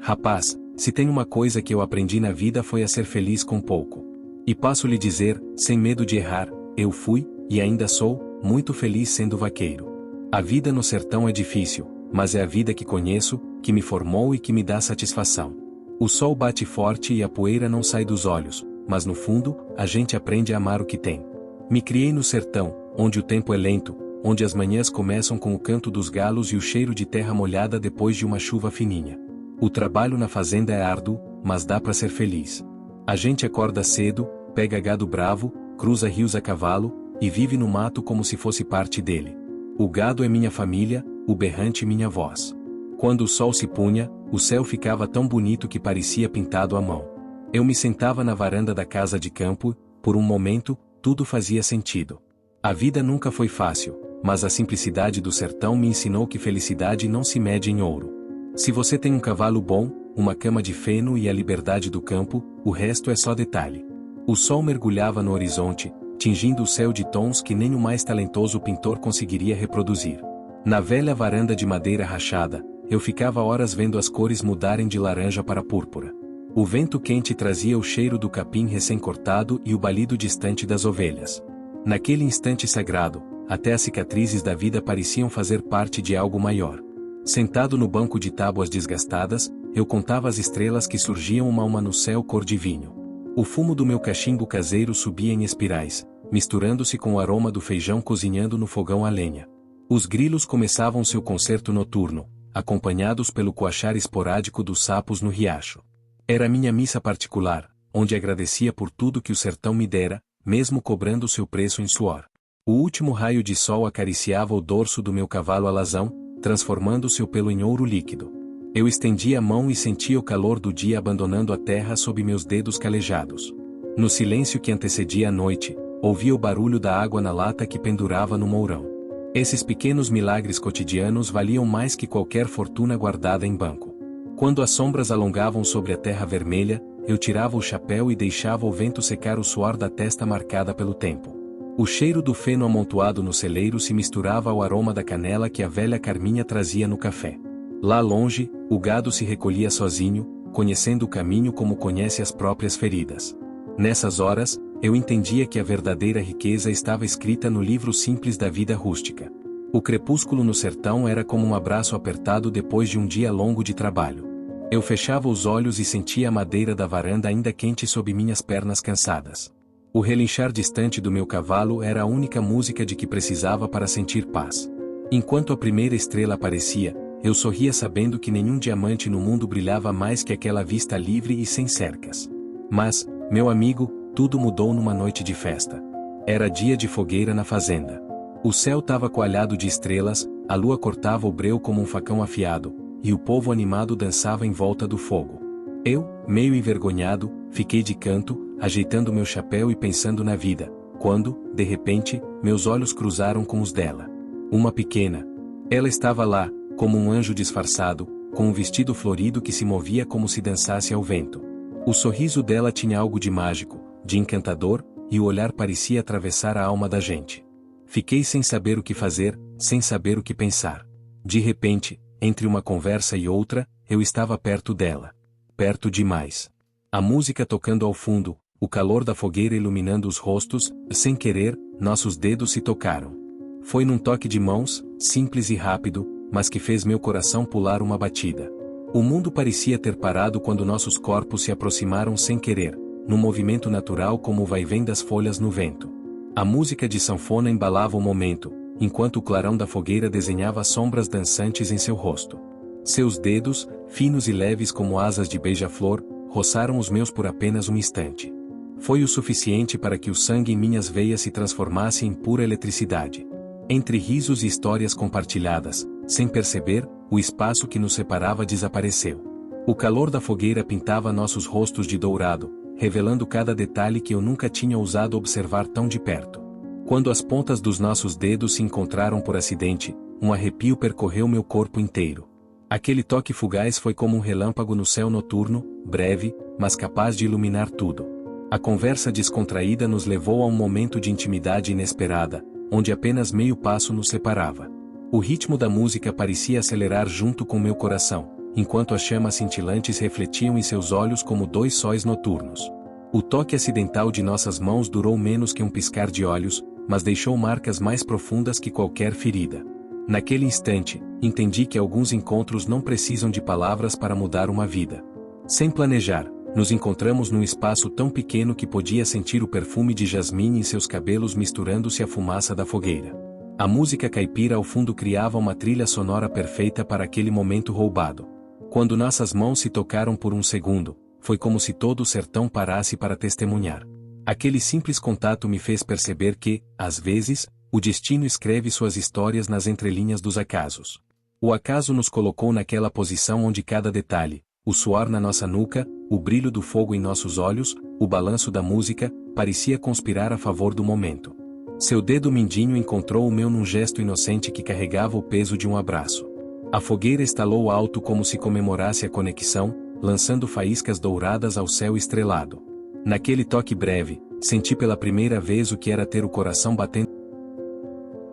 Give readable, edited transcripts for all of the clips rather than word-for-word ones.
Rapaz, se tem uma coisa que eu aprendi na vida foi a ser feliz com pouco. E passo lhe dizer, sem medo de errar, eu fui, e ainda sou, muito feliz sendo vaqueiro. A vida no sertão é difícil, mas é a vida que conheço, que me formou e que me dá satisfação. O sol bate forte e a poeira não sai dos olhos, mas no fundo, a gente aprende a amar o que tem. Me criei no sertão, onde o tempo é lento, onde as manhãs começam com o canto dos galos e o cheiro de terra molhada depois de uma chuva fininha. O trabalho na fazenda é árduo, mas dá para ser feliz. A gente acorda cedo, pega gado bravo, cruza rios a cavalo, e vive no mato como se fosse parte dele. O gado é minha família, o berrante minha voz. Quando o sol se punha, o céu ficava tão bonito que parecia pintado à mão. Eu me sentava na varanda da casa de campo, por um momento, tudo fazia sentido. A vida nunca foi fácil, mas a simplicidade do sertão me ensinou que felicidade não se mede em ouro. Se você tem um cavalo bom, uma cama de feno e a liberdade do campo, o resto é só detalhe. O sol mergulhava no horizonte, tingindo o céu de tons que nem o mais talentoso pintor conseguiria reproduzir. Na velha varanda de madeira rachada, eu ficava horas vendo as cores mudarem de laranja para púrpura. O vento quente trazia o cheiro do capim recém-cortado e o balido distante das ovelhas. Naquele instante sagrado, até as cicatrizes da vida pareciam fazer parte de algo maior. Sentado no banco de tábuas desgastadas, eu contava as estrelas que surgiam uma a uma no céu cor de vinho. O fumo do meu cachimbo caseiro subia em espirais, misturando-se com o aroma do feijão cozinhando no fogão a lenha. Os grilos começavam seu concerto noturno, acompanhados pelo coachar esporádico dos sapos no riacho. Era minha missa particular, onde agradecia por tudo que o sertão me dera, mesmo cobrando seu preço em suor. O último raio de sol acariciava o dorso do meu cavalo alazão, transformando seu pelo em ouro líquido. Eu estendia a mão e sentia o calor do dia abandonando a terra sob meus dedos calejados. No silêncio que antecedia a noite, ouvia o barulho da água na lata que pendurava no mourão. Esses pequenos milagres cotidianos valiam mais que qualquer fortuna guardada em banco. Quando as sombras alongavam sobre a terra vermelha, eu tirava o chapéu e deixava o vento secar o suor da testa marcada pelo tempo. O cheiro do feno amontoado no celeiro se misturava ao aroma da canela que a velha Carminha trazia no café. Lá longe, o gado se recolhia sozinho, conhecendo o caminho como conhece as próprias feridas. Nessas horas, eu entendia que a verdadeira riqueza estava escrita no livro simples da vida rústica. O crepúsculo no sertão era como um abraço apertado depois de um dia longo de trabalho. Eu fechava os olhos e sentia a madeira da varanda ainda quente sob minhas pernas cansadas. O relinchar distante do meu cavalo era a única música de que precisava para sentir paz. Enquanto a primeira estrela aparecia, eu sorria sabendo que nenhum diamante no mundo brilhava mais que aquela vista livre e sem cercas. Mas, meu amigo, tudo mudou numa noite de festa. Era dia de fogueira na fazenda. O céu estava coalhado de estrelas, a lua cortava o breu como um facão afiado, e o povo animado dançava em volta do fogo. Eu, meio envergonhado, fiquei de canto, ajeitando meu chapéu e pensando na vida, quando, de repente, meus olhos cruzaram com os dela. Uma pequena. Ela estava lá, como um anjo disfarçado, com um vestido florido que se movia como se dançasse ao vento. O sorriso dela tinha algo de mágico, de encantador, e o olhar parecia atravessar a alma da gente. Fiquei sem saber o que fazer, sem saber o que pensar. De repente, entre uma conversa e outra, eu estava perto dela. Perto demais. A música tocando ao fundo, o calor da fogueira iluminando os rostos, sem querer, nossos dedos se tocaram. Foi num toque de mãos, simples e rápido, mas que fez meu coração pular uma batida. O mundo parecia ter parado quando nossos corpos se aproximaram sem querer, num movimento natural como o vai-vem das folhas no vento. A música de sanfona embalava o momento, enquanto o clarão da fogueira desenhava sombras dançantes em seu rosto. Seus dedos, finos e leves como asas de beija-flor, roçaram os meus por apenas um instante. Foi o suficiente para que o sangue em minhas veias se transformasse em pura eletricidade. Entre risos e histórias compartilhadas, sem perceber, o espaço que nos separava desapareceu. O calor da fogueira pintava nossos rostos de dourado, revelando cada detalhe que eu nunca tinha ousado observar tão de perto. Quando as pontas dos nossos dedos se encontraram por acidente, um arrepio percorreu meu corpo inteiro. Aquele toque fugaz foi como um relâmpago no céu noturno, breve, mas capaz de iluminar tudo. A conversa descontraída nos levou a um momento de intimidade inesperada, onde apenas meio passo nos separava. O ritmo da música parecia acelerar junto com meu coração, enquanto as chamas cintilantes refletiam em seus olhos como dois sóis noturnos. O toque acidental de nossas mãos durou menos que um piscar de olhos, mas deixou marcas mais profundas que qualquer ferida. Naquele instante, entendi que alguns encontros não precisam de palavras para mudar uma vida. Sem planejar, nos encontramos num espaço tão pequeno que podia sentir o perfume de jasmim em seus cabelos misturando-se à fumaça da fogueira. A música caipira ao fundo criava uma trilha sonora perfeita para aquele momento roubado. Quando nossas mãos se tocaram por um segundo, foi como se todo o sertão parasse para testemunhar. Aquele simples contato me fez perceber que, às vezes, o destino escreve suas histórias nas entrelinhas dos acasos. O acaso nos colocou naquela posição onde cada detalhe, o suor na nossa nuca, o brilho do fogo em nossos olhos, o balanço da música, parecia conspirar a favor do momento. Seu dedo mindinho encontrou o meu num gesto inocente que carregava o peso de um abraço. A fogueira estalou alto como se comemorasse a conexão, lançando faíscas douradas ao céu estrelado. Naquele toque breve, senti pela primeira vez o que era ter o coração batendo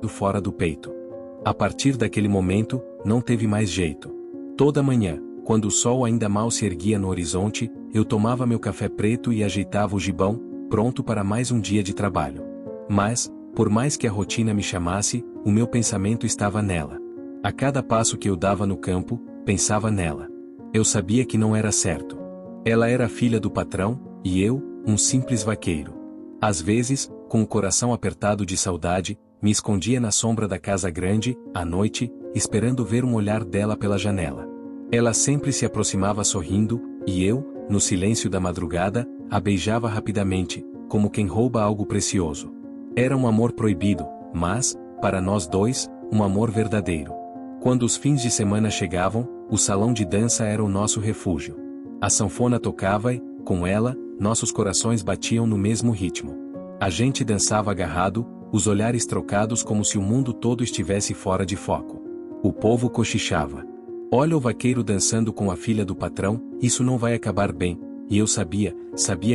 fora do peito. A partir daquele momento, não teve mais jeito. Toda manhã, quando o sol ainda mal se erguia no horizonte, eu tomava meu café preto e ajeitava o gibão, pronto para mais um dia de trabalho. Mas, por mais que a rotina me chamasse, o meu pensamento estava nela. A cada passo que eu dava no campo, pensava nela. Eu sabia que não era certo. Ela era filha do patrão, e eu, um simples vaqueiro. Às vezes, com o coração apertado de saudade, me escondia na sombra da casa grande, à noite, esperando ver um olhar dela pela janela. Ela sempre se aproximava sorrindo, e eu, no silêncio da madrugada, a beijava rapidamente, como quem rouba algo precioso. Era um amor proibido, mas, para nós dois, um amor verdadeiro. Quando os fins de semana chegavam, o salão de dança era o nosso refúgio. A sanfona tocava e, com ela, nossos corações batiam no mesmo ritmo. A gente dançava agarrado, os olhares trocados como se o mundo todo estivesse fora de foco. O povo cochichava. Olha o vaqueiro dançando com a filha do patrão, isso não vai acabar bem, e eu sabia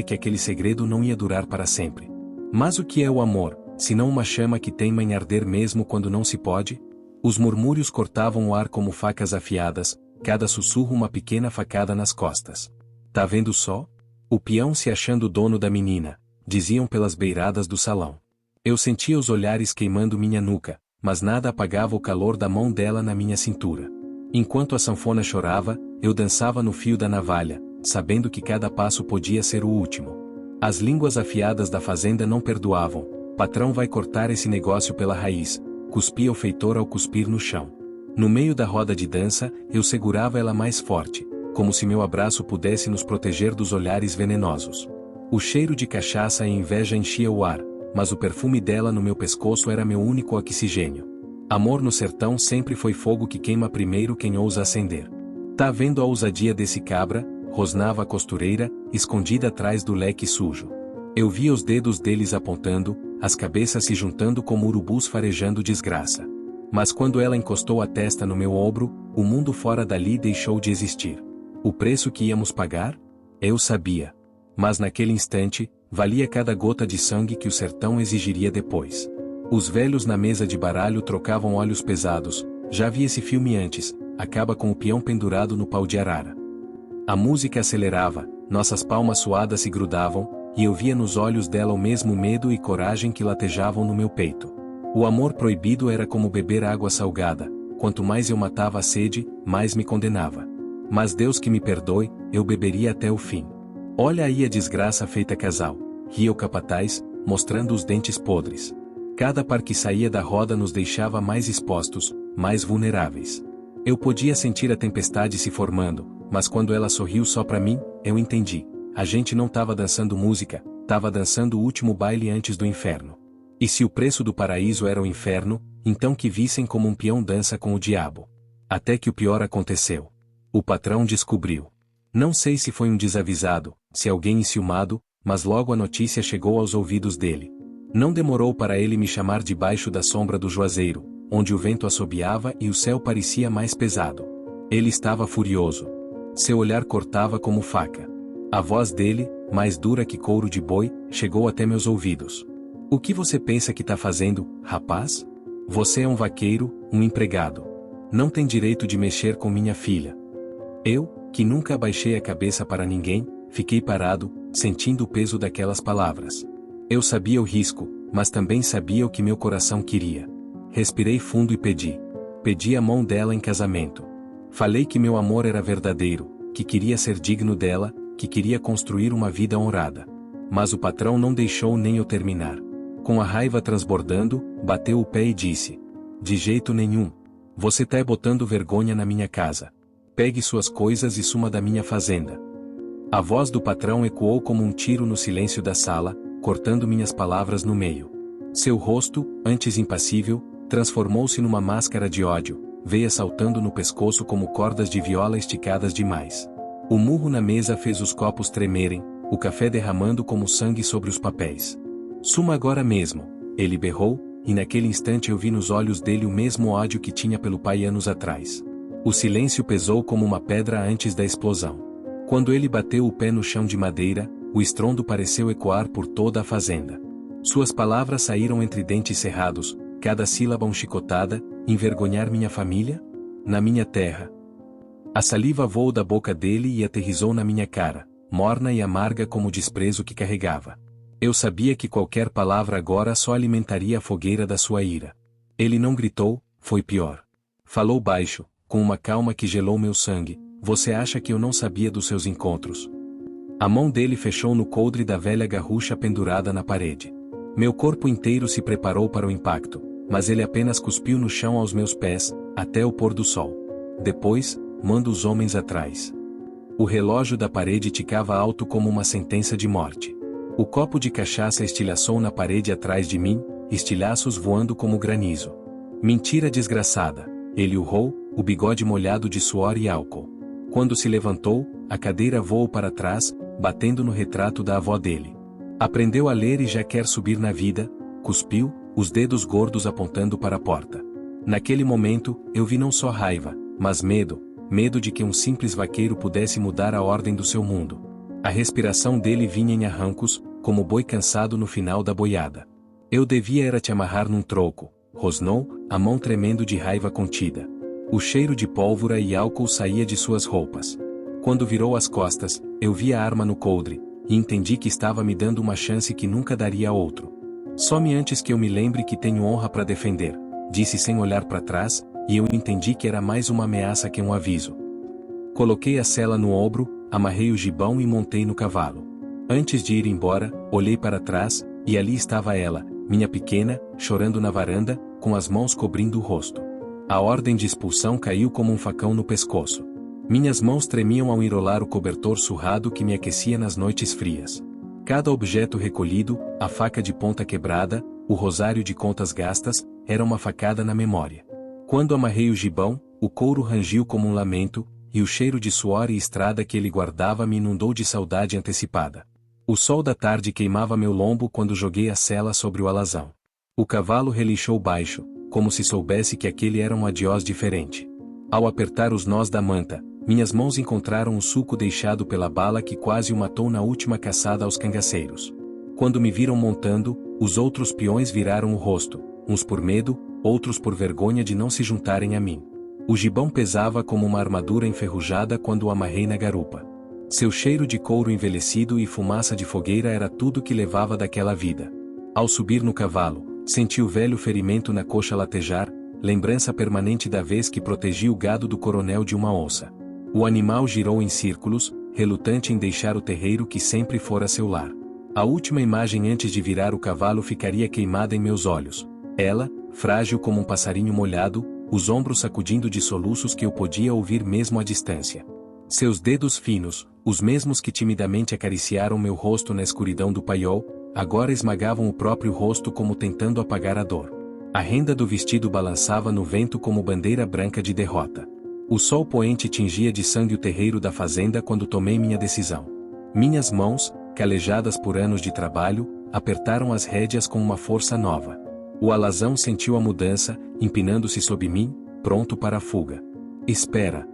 que aquele segredo não ia durar para sempre. Mas o que é o amor, senão uma chama que teima em arder mesmo quando não se pode? Os murmúrios cortavam o ar como facas afiadas, cada sussurro uma pequena facada nas costas. Tá vendo só? O peão se achando dono da menina, diziam pelas beiradas do salão. Eu sentia os olhares queimando minha nuca, mas nada apagava o calor da mão dela na minha cintura. Enquanto a sanfona chorava, eu dançava no fio da navalha, sabendo que cada passo podia ser o último. As línguas afiadas da fazenda não perdoavam. Patrão vai cortar esse negócio pela raiz, cuspia o feitor ao cuspir no chão. No meio da roda de dança, eu segurava ela mais forte, como se meu abraço pudesse nos proteger dos olhares venenosos. O cheiro de cachaça e inveja enchia o ar, mas o perfume dela no meu pescoço era meu único oxigênio. Amor no sertão sempre foi fogo que queima primeiro quem ousa acender. Tá vendo a ousadia desse cabra? Rosnava a costureira, escondida atrás do leque sujo. Eu via os dedos deles apontando, as cabeças se juntando como urubus farejando desgraça. Mas quando ela encostou a testa no meu ombro, o mundo fora dali deixou de existir. O preço que íamos pagar? Eu sabia. Mas naquele instante, valia cada gota de sangue que o sertão exigiria depois. Os velhos na mesa de baralho trocavam olhos pesados. Já vi esse filme antes, acaba com o peão pendurado no pau de arara. A música acelerava, nossas palmas suadas se grudavam, e eu via nos olhos dela o mesmo medo e coragem que latejavam no meu peito. O amor proibido era como beber água salgada, quanto mais eu matava a sede, mais me condenava. Mas Deus que me perdoe, eu beberia até o fim. Olha aí a desgraça feita casal, ria o capataz, mostrando os dentes podres. Cada par que saía da roda nos deixava mais expostos, mais vulneráveis. Eu podia sentir a tempestade se formando, mas quando ela sorriu só pra mim, eu entendi. A gente não tava dançando música, tava dançando o último baile antes do inferno. E se o preço do paraíso era o inferno, então que vissem como um peão dança com o diabo. Até que o pior aconteceu. O patrão descobriu. Não sei se foi um desavisado, se alguém enciumado, mas logo a notícia chegou aos ouvidos dele. Não demorou para ele me chamar debaixo da sombra do juazeiro, onde o vento assobiava e o céu parecia mais pesado. Ele estava furioso. Seu olhar cortava como faca. A voz dele, mais dura que couro de boi, chegou até meus ouvidos. O que você pensa que tá fazendo, rapaz? Você é um vaqueiro, um empregado. Não tem direito de mexer com minha filha. Eu, que nunca abaixei a cabeça para ninguém, fiquei parado, sentindo o peso daquelas palavras. Eu sabia o risco, mas também sabia o que meu coração queria. Respirei fundo e pedi. Pedi a mão dela em casamento. Falei que meu amor era verdadeiro, que queria ser digno dela, que queria construir uma vida honrada. Mas o patrão não deixou nem eu terminar. Com a raiva transbordando, bateu o pé e disse: de jeito nenhum. Você tá botando vergonha na minha casa. Pegue suas coisas e suma da minha fazenda. A voz do patrão ecoou como um tiro no silêncio da sala, cortando minhas palavras no meio. Seu rosto, antes impassível, transformou-se numa máscara de ódio, veias saltando no pescoço como cordas de viola esticadas demais. O murro na mesa fez os copos tremerem, o café derramando como sangue sobre os papéis. Suma agora mesmo, ele berrou, e naquele instante eu vi nos olhos dele o mesmo ódio que tinha pelo pai anos atrás. O silêncio pesou como uma pedra antes da explosão. Quando ele bateu o pé no chão de madeira, o estrondo pareceu ecoar por toda a fazenda. Suas palavras saíram entre dentes cerrados, cada sílaba um chicotada: envergonhar minha família? Na minha terra. A saliva voou da boca dele e aterrissou na minha cara, morna e amarga como o desprezo que carregava. Eu sabia que qualquer palavra agora só alimentaria a fogueira da sua ira. Ele não gritou, foi pior. Falou baixo, com uma calma que gelou meu sangue: você acha que eu não sabia dos seus encontros? A mão dele fechou no coldre da velha garrucha pendurada na parede. Meu corpo inteiro se preparou para o impacto, mas ele apenas cuspiu no chão aos meus pés, até o pôr do sol. Depois, manda os homens atrás. O relógio da parede ticava alto como uma sentença de morte. O copo de cachaça estilhaçou na parede atrás de mim, estilhaços voando como granizo. Mentira desgraçada, ele urrou, o bigode molhado de suor e álcool. Quando se levantou, a cadeira voou para trás, batendo no retrato da avó dele. Aprendeu a ler e já quer subir na vida, cuspiu, os dedos gordos apontando para a porta. Naquele momento, eu vi não só raiva, mas medo, medo de que um simples vaqueiro pudesse mudar a ordem do seu mundo. A respiração dele vinha em arrancos, como boi cansado no final da boiada. Eu devia era te amarrar num troco, rosnou, a mão tremendo de raiva contida. O cheiro de pólvora e álcool saía de suas roupas. Quando virou as costas, eu vi a arma no coldre, e entendi que estava me dando uma chance que nunca daria a outro. Some antes que eu me lembre que tenho honra para defender, disse sem olhar para trás, e eu entendi que era mais uma ameaça que um aviso. Coloquei a sela no ombro, amarrei o gibão e montei no cavalo. Antes de ir embora, olhei para trás, e ali estava ela, minha pequena, chorando na varanda, com as mãos cobrindo o rosto. A ordem de expulsão caiu como um facão no pescoço. Minhas mãos tremiam ao enrolar o cobertor surrado que me aquecia nas noites frias. Cada objeto recolhido, a faca de ponta quebrada, o rosário de contas gastas, era uma facada na memória. Quando amarrei o gibão, o couro rangiu como um lamento, e o cheiro de suor e estrada que ele guardava me inundou de saudade antecipada. O sol da tarde queimava meu lombo quando joguei a sela sobre o alazão. O cavalo relinchou baixo, como se soubesse que aquele era um adiós diferente. Ao apertar os nós da manta, minhas mãos encontraram o sulco deixado pela bala que quase o matou na última caçada aos cangaceiros. Quando me viram montando, os outros peões viraram o rosto, uns por medo, outros por vergonha de não se juntarem a mim. O gibão pesava como uma armadura enferrujada quando o amarrei na garupa. Seu cheiro de couro envelhecido e fumaça de fogueira era tudo que levava daquela vida. Ao subir no cavalo, senti o velho ferimento na coxa latejar, lembrança permanente da vez que protegi o gado do coronel de uma onça. O animal girou em círculos, relutante em deixar o terreiro que sempre fora seu lar. A última imagem antes de virar o cavalo ficaria queimada em meus olhos. Ela, frágil como um passarinho molhado, os ombros sacudindo de soluços que eu podia ouvir mesmo à distância. Seus dedos finos, os mesmos que timidamente acariciaram meu rosto na escuridão do paiol, agora esmagavam o próprio rosto como tentando apagar a dor. A renda do vestido balançava no vento como bandeira branca de derrota. O sol poente tingia de sangue o terreiro da fazenda quando tomei minha decisão. Minhas mãos, calejadas por anos de trabalho, apertaram as rédeas com uma força nova. O alazão sentiu a mudança, empinando-se sob mim, pronto para a fuga. Espera!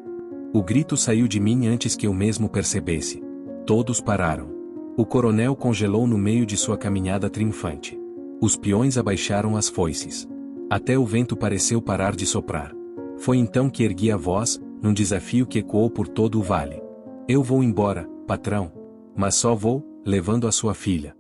O grito saiu de mim antes que eu mesmo percebesse. Todos pararam. O coronel congelou no meio de sua caminhada triunfante. Os peões abaixaram as foices. Até o vento pareceu parar de soprar. Foi então que ergui a voz, num desafio que ecoou por todo o vale. Eu vou embora, patrão. Mas só vou, levando a sua filha.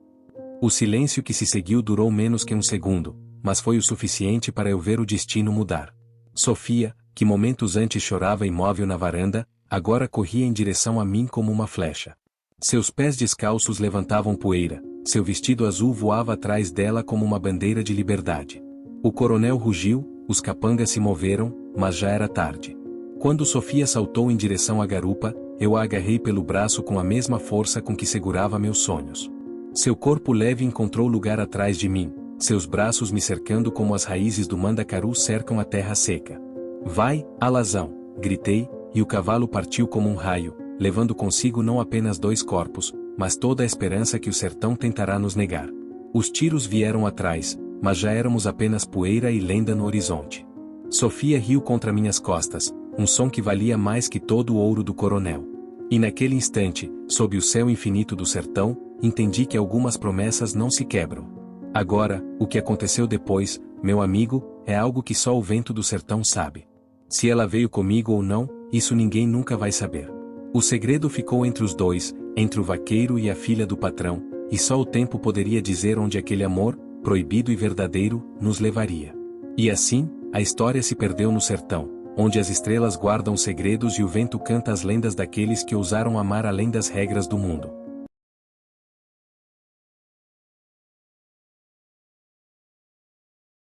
O silêncio que se seguiu durou menos que um segundo, mas foi o suficiente para eu ver o destino mudar. Sofia, que momentos antes chorava imóvel na varanda, agora corria em direção a mim como uma flecha. Seus pés descalços levantavam poeira, seu vestido azul voava atrás dela como uma bandeira de liberdade. O coronel rugiu, os capangas se moveram, mas já era tarde. Quando Sofia saltou em direção à garupa, eu a agarrei pelo braço com a mesma força com que segurava meus sonhos. Seu corpo leve encontrou lugar atrás de mim, seus braços me cercando como as raízes do mandacaru cercam a terra seca. Vai, alazão! Gritei, e o cavalo partiu como um raio, levando consigo não apenas 2 corpos, mas toda a esperança que o sertão tentará nos negar. Os tiros vieram atrás, mas já éramos apenas poeira e lenda no horizonte. Sofia riu contra minhas costas, um som que valia mais que todo o ouro do coronel. E naquele instante, sob o céu infinito do sertão, entendi que algumas promessas não se quebram. Agora, o que aconteceu depois, meu amigo, é algo que só o vento do sertão sabe. Se ela veio comigo ou não, isso ninguém nunca vai saber. O segredo ficou entre os dois, entre o vaqueiro e a filha do patrão, e só o tempo poderia dizer onde aquele amor, proibido e verdadeiro, nos levaria. E assim, a história se perdeu no sertão, onde as estrelas guardam segredos e o vento canta as lendas daqueles que ousaram amar além das regras do mundo.